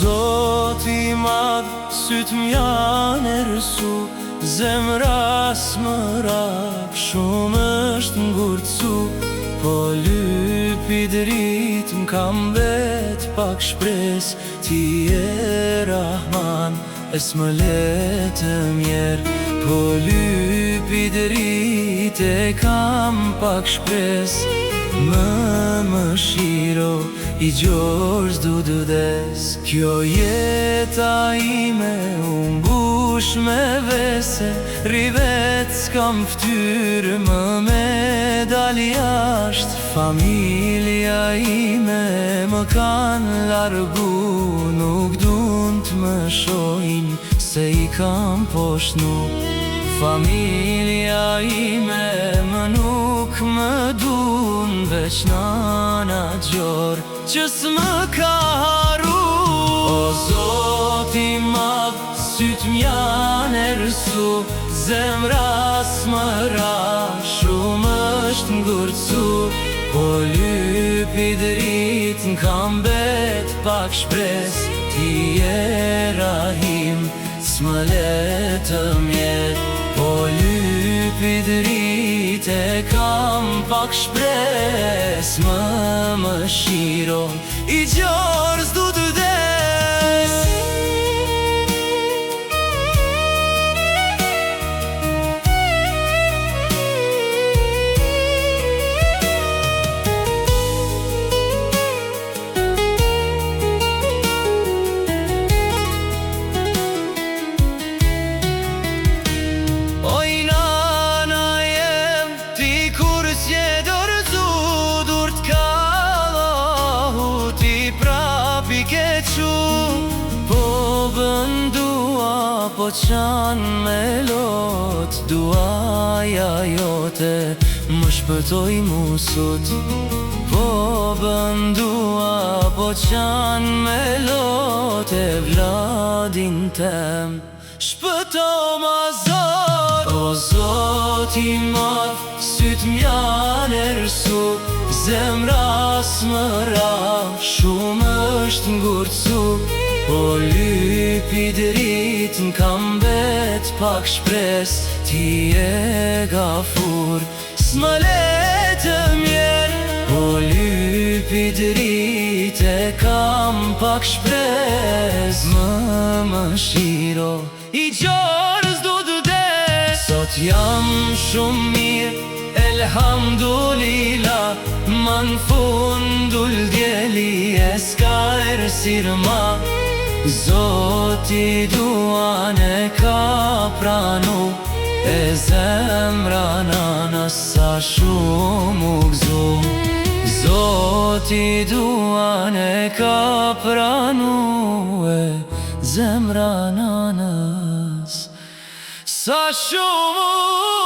Zoti madh, syt m'jan erësu, zemra s'më rak, shumë është ngurtësu. Po lypi drit m'kam vet pak shpres, ti e Rahman, e s'më letë mjer. Po lypi drit e kam pak shpres, më shiro i gjorës du des. Kjo jeta ime mbush me vese, rivet s'kam ftyrë me dal jasht. Familja ime më kanë largu, nuk dun t'më shohin se i kam poshnu. Familja ime më nuk më dun, veç nana gjorë që s'më ka haru. O Zoti madh, syt m'jan erësu, zemra s'më ra, shumë është ngurtësu. Po lypi drit n'kam bet pak shpres, ti e Rahim, s'më letë mjet. Po lypi drit e kam pak shpres, më shiro i gjorës du të des. Po bëndua, po qan me lot, duaja jote më shpëtoj musut. Po bëndua, po qan me lot, e vladin tem shpëto ma Zot. O Zoti madh, syt m'jan erësu, zemra s'më ra, shumë është ngurtësu. Po lypi drit n'kam bet pak shpres, ti e Gafur, s'më letë mjer. Po lypi drit e kam pak shpres, më shiro i gjorës du të des. Sot jam shumë mirë, elhamdulillah, ma n'fundul djeli e s'ka ersir ma. Zoti duan e ka pranu, e zemra nanas sa shumë u gëzu. Zoti duan e ka pranu, e zemra nanas sa shumë u gëzu.